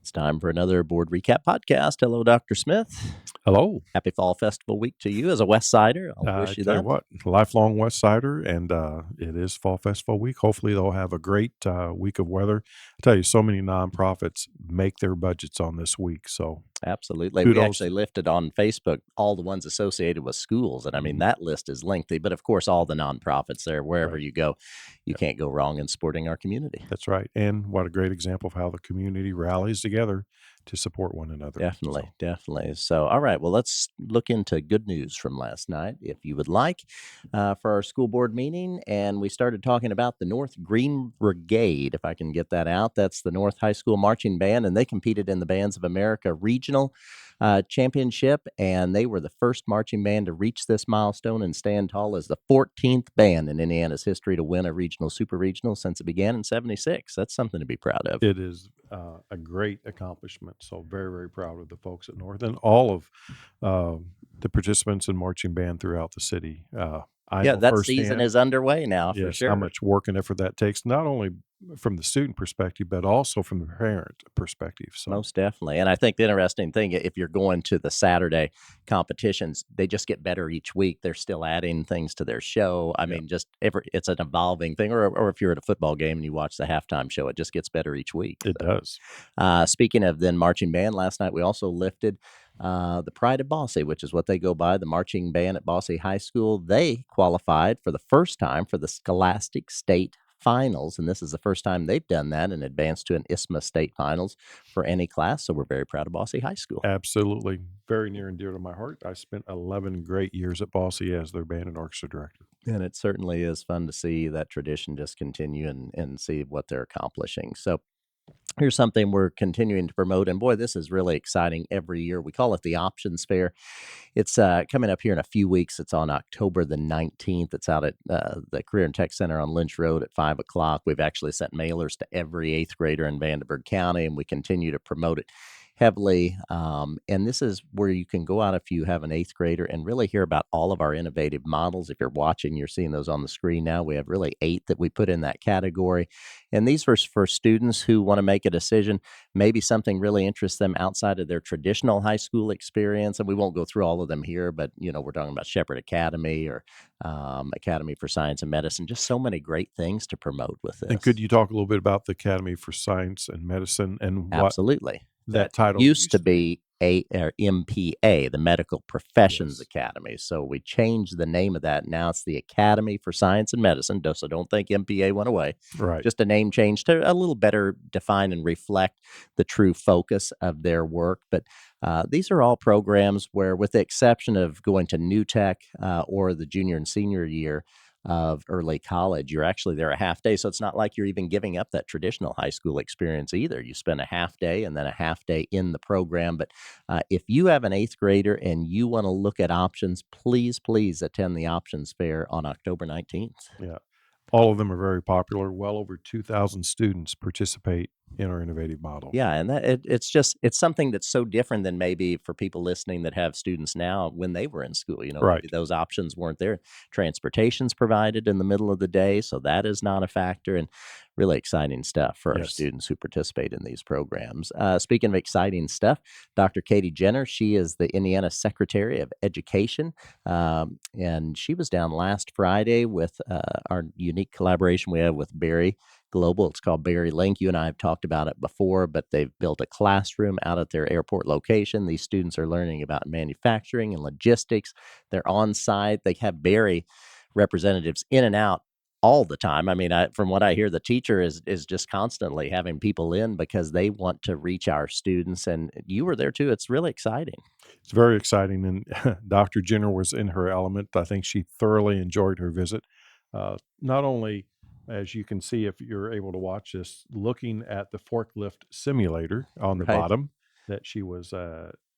It's time for another board recap podcast. Hello, Dr. Smith. Hello. Happy Fall Festival week to you as a West Sider. I'll I wish you tell you that. what, lifelong West Sider, and it is Fall Festival week. Hopefully, they'll have a great week of weather. I tell you, so many nonprofits make their budgets on this week. So Absolutely. We kudos. actually lifted on Facebook all the ones associated with schools. And I mean, Mhm. that list is lengthy, but of course, all the nonprofits there, wherever Right. you go, you Yep. can't go wrong in supporting our community. That's right. And what a great example of how the community rallies together to support one another. Definitely, So, definitely. So, all right, well, let's look into good news from last night, if you would like, for our school board meeting. And we started talking about the North Green Brigade, if I can get that out. That's the North High School Marching Band, and they competed in the Bands of America Regional Championship, and they were the first marching band to reach this milestone and stand tall as the 14th band in Indiana's history to win a regional, super regional since it began in '76. That's something to be proud of. it is a great accomplishment. So, very, very proud of the folks at North and all of the participants in marching band throughout the city. I Yeah, know that season firsthand. is underway now for Yes, how sure. much work and effort that takes, not only from the student perspective, but also from the parent perspective. So, Most definitely. And I think the interesting thing, if you're going to the Saturday competitions, they just get better each week. They're still adding things to their show. I yeah, mean, just it's an evolving thing. Or if you're at a football game and you watch the halftime show, it just gets better each week. it So, does. speaking of then marching band, last night we also lifted the Pride of Bossy, which is what they go by, the marching band at Bossy High School. They qualified for the first time for the Scholastic State Finals, and this is the first time they've done that and advanced to an ISMA State Finals for any class. So we're very proud of Bossy High School. Absolutely. Very near and dear to my heart. I spent 11 great years at Bossy as their band and orchestra director. And it certainly is fun to see that tradition just continue and see what they're accomplishing. So here's something we're continuing to promote. And boy, this is really exciting every year. We call it the Options Fair. It's coming up here in a few weeks. It's on October the 19th. It's out at the Career and Tech Center on Lynch Road at 5 o'clock. We've actually sent mailers to every eighth grader in Vandenberg County, and we continue to promote it heavily. And this is where you can go out if you have an eighth grader and really hear about all of our innovative models. If you're watching, you're seeing those on the screen now. We have really 8 that we put in that category. And these are for students who want to make a decision. Maybe something really interests them outside of their traditional high school experience. And we won't go through all of them here, but we're talking about Shepherd Academy or Academy for Science and Medicine. Just so many great things to promote with And could this. you talk a little bit about the Academy for Science and Medicine and what Absolutely. That that title used to used to be? be MPA, the Medical Professions Yes. Academy. So we changed the name of that. Now it's the Academy for Science and Medicine. So don't think MPA went away. Right. Just a name change to a little better define and reflect the true focus of their work. But these are all programs where, with the exception of going to New Tech or the junior and senior year of early college, you're actually there a half day. So it's not like you're even giving up that traditional high school experience either. You spend a half day and then a half day in the program. But if you have an eighth grader and you want to look at options, please, please attend the Options Fair on October 19th. Yeah. All of them are very popular. Well over 2,000 students participate in our innovative model. Yeah, and it's something that's so different than maybe for people listening that have students now when they were in school. Maybe Right. those options weren't there. Transportation's provided in the middle of the day, so that is not a factor. And really exciting stuff for our Yes. students who participate in these programs. Speaking of exciting stuff, Dr. Katie Jenner, she is the Indiana Secretary of Education, and she was down last Friday with our unique collaboration we have with Barry Global. It's called Berry Link. You and I have talked about it before, but they've built a classroom out at their airport location. These students are learning about manufacturing and logistics. They're on site. They have Berry representatives in and out all the time. I mean, from what I hear, the teacher is just constantly having people in because they want to reach our students. And you were there too. It's really exciting. It's very exciting. And Dr. Jenner was in her element. I think she thoroughly enjoyed her visit. Not only, as you can see, if you're able to watch this, looking at the forklift simulator on the Right. bottom that she was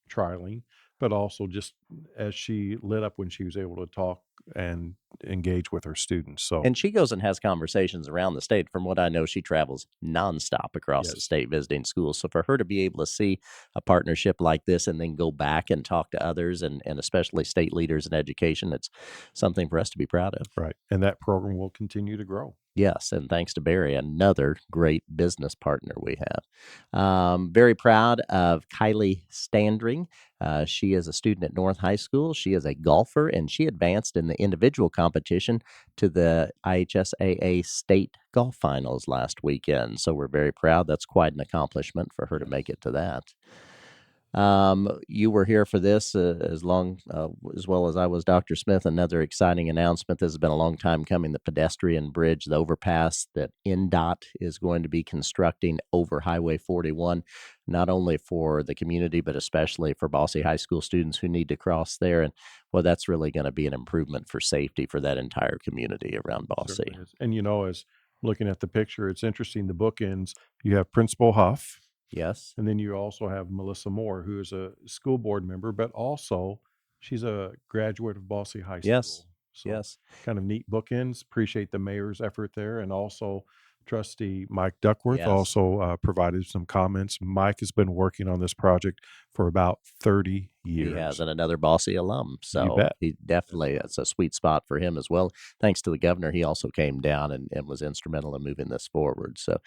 trialing, but also just as she lit up when she was able to talk and engage with her students. So, And she goes and has conversations around the state. From what I know, she travels nonstop across the yes. state visiting schools. So for her to be able to see a partnership like this and then go back and talk to others and especially state leaders in education, it's something for us to be proud of. Right, and that program will continue to grow. Yes, and thanks to Barry, another great business partner we have. Very proud of Kylie Standring. She is a student at North High School. She is a golfer, and she advanced in the individual competition to the IHSAA state golf finals last weekend. So we're very proud. That's quite an accomplishment for her to make Yes. it to that. You were here for this as well as I was, Dr. Smith. Another exciting announcement. This has been a long time coming. The pedestrian bridge, the overpass that NDOT is going to be constructing over Highway 41, not only for the community, but especially for Bossy High School students who need to cross there. And well, that's really going to be an improvement for safety for that entire community around It certainly Bossy. is. And as looking at the picture, it's interesting. The bookends, you have Principal Huff, Yes, and then you also have Melissa Moore, who is a school board member, but also she's a graduate of Bossy High yes, School. So yes, kind of neat bookends. Appreciate the mayor's effort there. And also trustee Mike Duckworth yes. also provided some comments. Mike has been working on this project for about 30 He has, years. and another Bossy alum, You so bet. he That's definitely right. it's a sweet spot for him as well. Thanks to the governor, he also came down and was instrumental in moving this forward. So,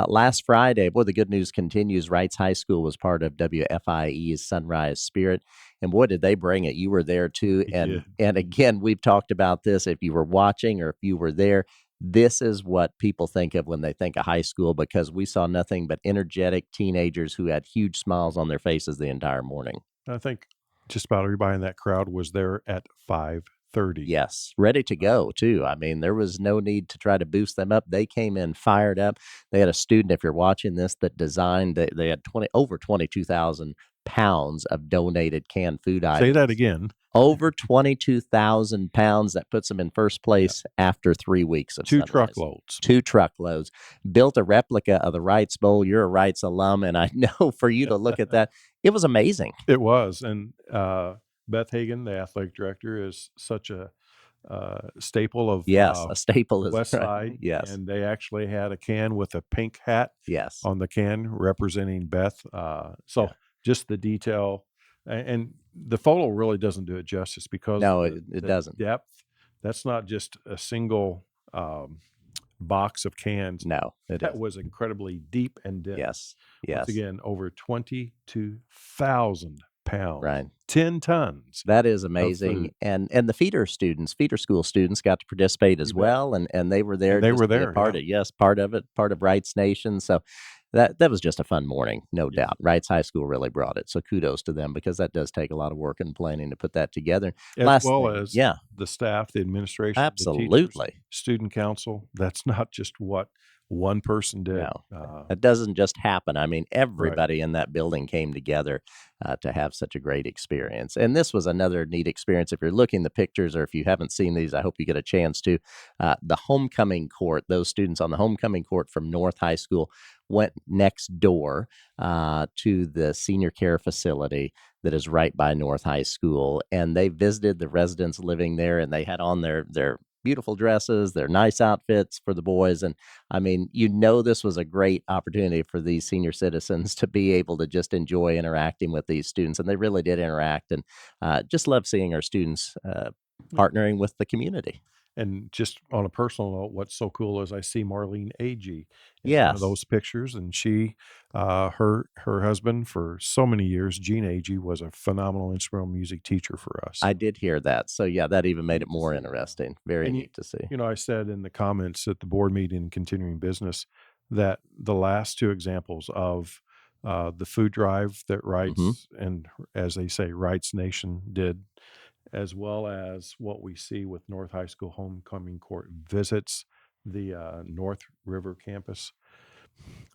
last Friday, boy, the good news continues. Wrights High School was part of WFIE's Sunrise Spirit, and boy, did they bring it! You were there too, He and did. and again, we've talked about this. If you were watching or if you were there, this is what people think of when they think of high school because we saw nothing but energetic teenagers who had huge smiles on their faces the entire morning. I think just about everybody in that crowd was there at 5:30. Yes, ready to Uh, go too. I mean, there was no need to try to boost them up. They came in fired up. They had a student, if you're watching this, that designed they had 20 over 22,000 pounds of donated canned food Say that items. again. Over 22,000 pounds. That puts them in first Yeah, place after 3 weeks of 2 Sunrise. truckloads. 2 truckloads. Built a replica of the Wrights Bowl. You're a Wrights alum, and I know for you to look at that, it was amazing. It was, and, Beth Hagan, the athletic director, is such a, staple of, Yes, a staple is West right. Side, Yes, and they actually had a can with a pink hat yes, on the can representing Beth, yeah. so just the detail and the photo really doesn't do it justice because No, the it the doesn't. depth, that's not just a single, box of cans. No, it That isn't. was incredibly deep and dense. Yes, Once yes, again, over 22,000 pounds, right. 10 tons That is of amazing, food. and the feeder school students got to participate as You bet. well, and they were there And they just were to be a there, part yeah. of yes, part of it, part of Wrights Nation, so that was just a fun morning, no Yes, doubt. Wrights High School really brought it, so kudos to them because that does take a lot of work and planning to put that together. as Last well thing as yeah, the staff, the administration, the teachers, absolutely. student council. That's not just what one person No, did. that doesn't just happen. I mean, Right. everybody in that building came together to have such a great experience. And this was another neat experience. If you're looking at the pictures or if you haven't seen these, I hope you get a chance to. The homecoming court, those students on the homecoming court from North High School went next door to the senior care facility that is right by North High School. And they visited the residents living there and they had on their beautiful dresses, their nice outfits for the boys. And I mean, this was a great opportunity for these senior citizens to be able to just enjoy interacting with these students, and they really did interact, and just love seeing our students partnering with the community. And just on a personal note, what's so cool is I see Marlene Agee in one of Yes, those pictures, and she, her husband for so many years, Gene Agee, was a phenomenal instrumental music teacher for us. I So did hear that. So yeah, that even made it neat to more see, yeah. interesting. Very And neat to see. I said in the comments at the board meeting, continuing business, that the last two examples of the food drive that Hmm. Rights and, as they say, Rights Nation did, as well as what we see with North High School homecoming court visits the North River campus.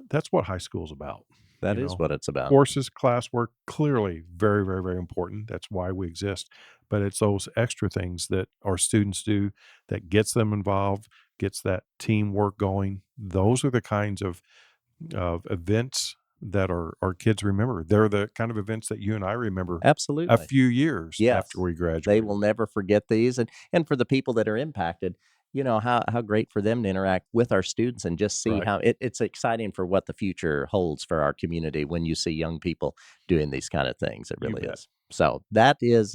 That's what high school is about. That is what it's about. Courses, classwork, clearly very, very, very important. That's why we exist. But it's those extra things that our students do that gets them involved, gets that teamwork going. Those are the kinds of events that our kids remember. They're the kind of events that you and I remember a Absolutely. few years after Yes, we they graduated. will never forget these, and for the people that are impacted, how great for them to interact with our students and just see Right. how it's exciting for what the future holds for our community when you see young people doing these kind of things. It You really bet. is. So that is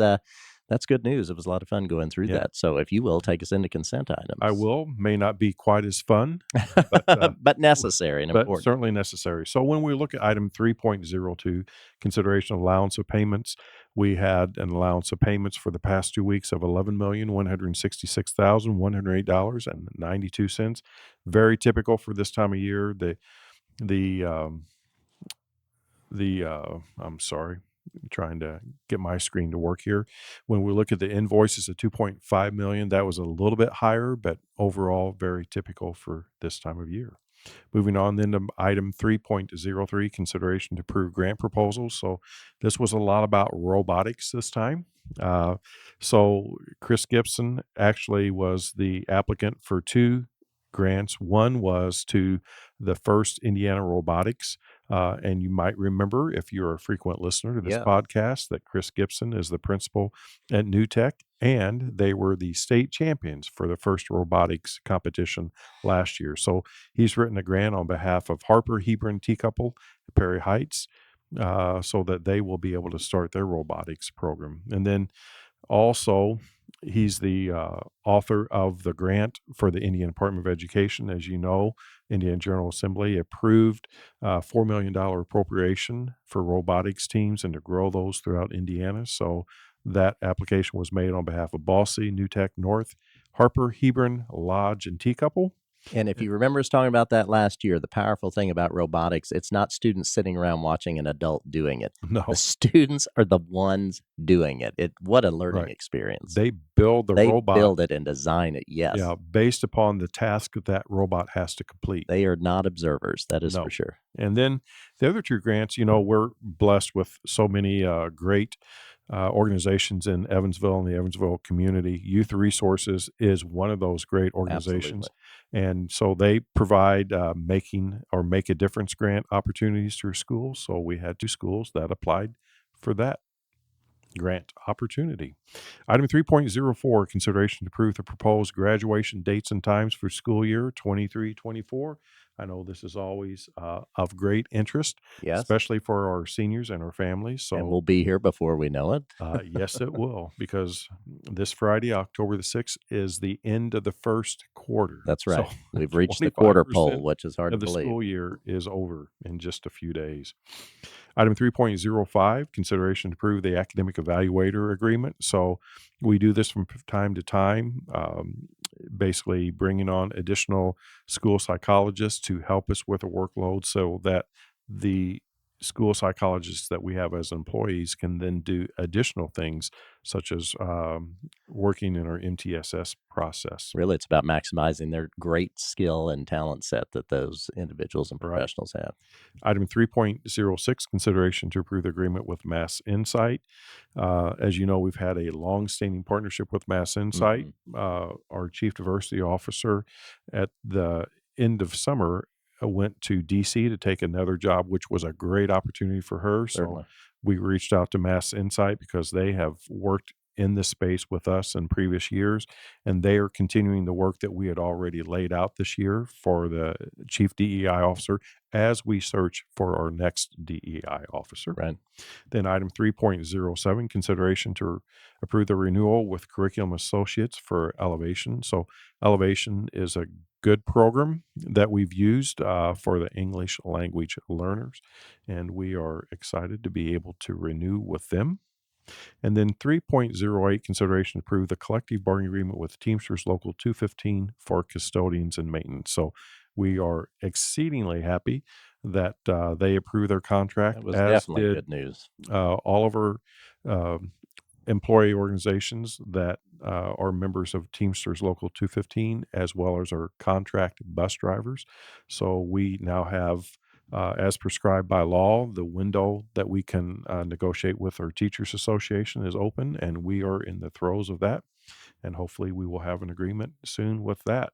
That's good news. It was a lot of fun going through Yeah, that. So if you will, take us into consent I items. will. May not be quite as fun, but But necessary and but important. certainly necessary. So when we look at item 3.02, consideration of allowance of payments, we had an allowance of payments for the past 2 weeks of $11,166,108.92. Very typical for this time of year. The I'm sorry, trying to get my screen to work here. When we look at the invoices of 2.5 million, that was a little bit higher, but overall very typical for this time of year. Moving on then to item 3.03, consideration to approve grant proposals. So this was a lot about robotics this time. Uh, so Chris Gibson actually was the applicant for two grants. One was to the first Indiana Robotics. And you might remember, if you're a frequent listener to this Yeah. podcast, that Chris Gibson is the principal at New Tech, and they were the state champions for the first robotics competition last year. So he's written a grant on behalf of Harper Hebron Tea Couple at Perry Heights, so that they will be able to start their robotics program. And then also, he's the author of the grant for the Indiana Department of Education. As you know, Indiana General Assembly approved $4 million appropriation for robotics teams and to grow those throughout Indiana. So that application was made on behalf of Bossy, New Tech North, Harper, Hebron, Lodge, and Tea Couple. And if you remember us talking about that last year, the powerful thing about robotics, it's not students sitting around watching an adult doing it. The No, students are the ones doing it. What a learning right. experience. They build the They robot, build it and design it, yeah, yes. based upon the task that that robot has to complete. They are not observers, that is for No. sure. And then the other two grants, we're blessed with so many great organizations in Evansville and the Evansville community. Youth Resources is one of those great Absolutely. organizations. And so they provide making or make a difference grant opportunities through schools. So we had two schools that applied for that grant opportunity. Item 3.04, consideration to approve the proposed graduation dates and times for school year 23-24. I know this is always of great interest, Yes, especially for our seniors and our families. and So, we'll be here before we know it. yes, it will, because this Friday, October the 6th, is the end of the first quarter. That's So, right. We've reached the quarter pole, 25% which is hard to of the believe. school year is over in just a few days. Item 3.05, consideration to approve the academic evaluator agreement. So we do this from time to time, basically bringing on additional school psychologists to help us with a workload so that the school psychologists that we have as employees can then do additional things such as working in our MTSS process. Really, it's about maximizing their great skill and talent set that those individuals and Right. professionals have. Item 3.06, consideration to approve the agreement with Mass Insight. As you know, we've had a long-standing partnership with Mass Insight. Mhm. Our chief diversity officer at the end of summer went to DC to take another job, which was a great opportunity for her. So Certainly. we reached out to Mass Insight because they have worked in this space with us in previous years, and they are continuing the work that we had already laid out this year for the chief DEI officer as we search for our next DEI officer. Right. Then item 3.07, consideration to approve the renewal with Curriculum Associates for Elevation. So Elevation is a good program that we've used for the English language learners, and we are excited to be able to renew with them. And then 3.08, consideration to approve the collective bargaining agreement with Teamsters Local 215 for custodians and maintenance. So we are exceedingly happy that they approved their contract, That was as definitely did good news. all of our um employee organizations that are members of Teamsters Local 215, as well as our contract bus drivers. So we now have, as prescribed by law, the window that we can negotiate with our Teachers Association is open, and we are in the throes of that. And hopefully, we will have an agreement soon with that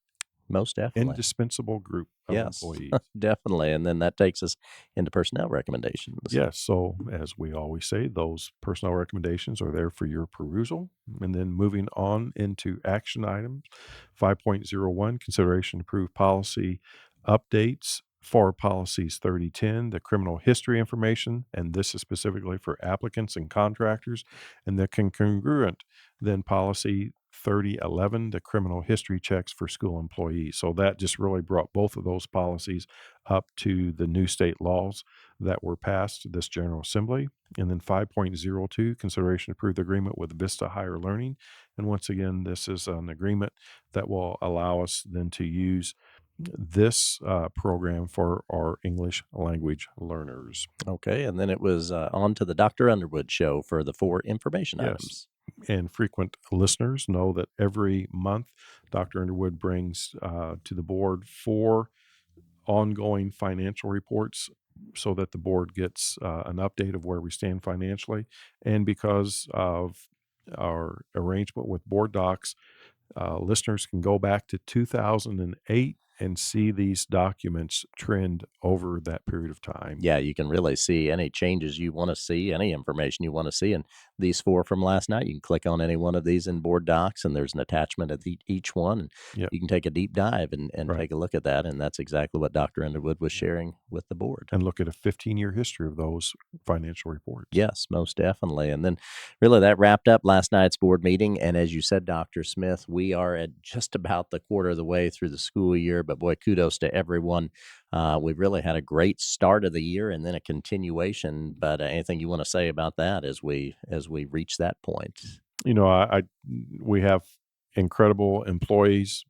Most definitely. indispensable group of Yes, employees. definitely. And then that takes us into personnel recommendations. Yes. So, as we always say, those personnel recommendations are there for your perusal. And then moving on into action items 5.01, consideration to approve policy updates For policies 3010, the criminal history information, and this is specifically for applicants and contractors, and the congruent then policy 3011, the criminal history checks for school employees. So that just really brought both of those policies up to the new state laws that were passed this General Assembly. And then 5.02, consideration to approve the agreement with Vista Higher Learning. And once again, this is an agreement that will allow us then to use this program for our English language learners. Okay, and then it was on to the Dr. Underwood show for the 4 information Yes. items. And frequent listeners know that every month Dr. Underwood brings to the board 4 ongoing financial reports so that the board gets an update of where we stand financially. And because of our arrangement with Board Docs, listeners can go back to 2008 and see these documents trend over that period of time. Yeah, you can really see any changes you want to see, any information you want to see. And these 4 from last night, you can click on any one of these in Board Docs, and there's an attachment at each one. And Yep. you can take a deep dive and Right. take a look at that. And that's exactly what Dr. Underwood was Yep. sharing with the board. And look at a 15-year history of those financial reports. Yes, most definitely. And then really that wrapped up last night's board meeting. And as you said, Dr. Smith, we are at just about the quarter of the way through the school year. But boy, kudos to everyone. We've really had a great start of the year and then a continuation. But anything you want to say about that as we reach that point? You know, we have incredible employees,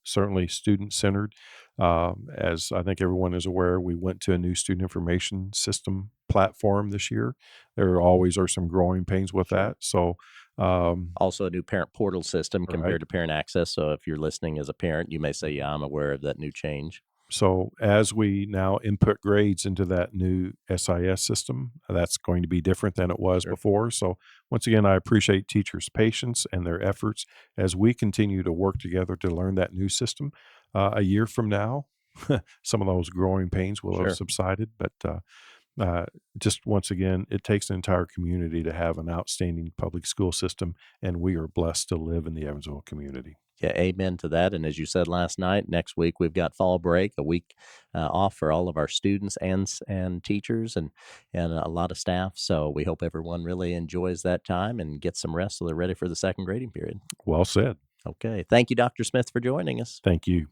certainly student centered. As I think everyone is aware, we went to a new student information system platform this year. There always are some growing pains with Sure. that. So, Also, a new parent portal system right. compared to parent access. So if you're listening as a parent, you may say, "Yeah, I'm aware of that new change." So as we now input grades into that new SIS system, that's going to be different than it was Sure. before. So once again, I appreciate teachers' patience and their efforts as we continue to work together to learn that new system. A year from now, some of those growing pains will have Sure. subsided, but uh, just once again, it takes an entire community to have an outstanding public school system, and we are blessed to live in the Evansville community. Yeah, amen to that. And as you said last night, next week we've got fall break, a week off for all of our students and teachers and a lot of staff. So we hope everyone really enjoys that time and gets some rest so they're ready for the second grading period. Well said. Okay, thank you, Dr. Smith, for joining us. Thank you.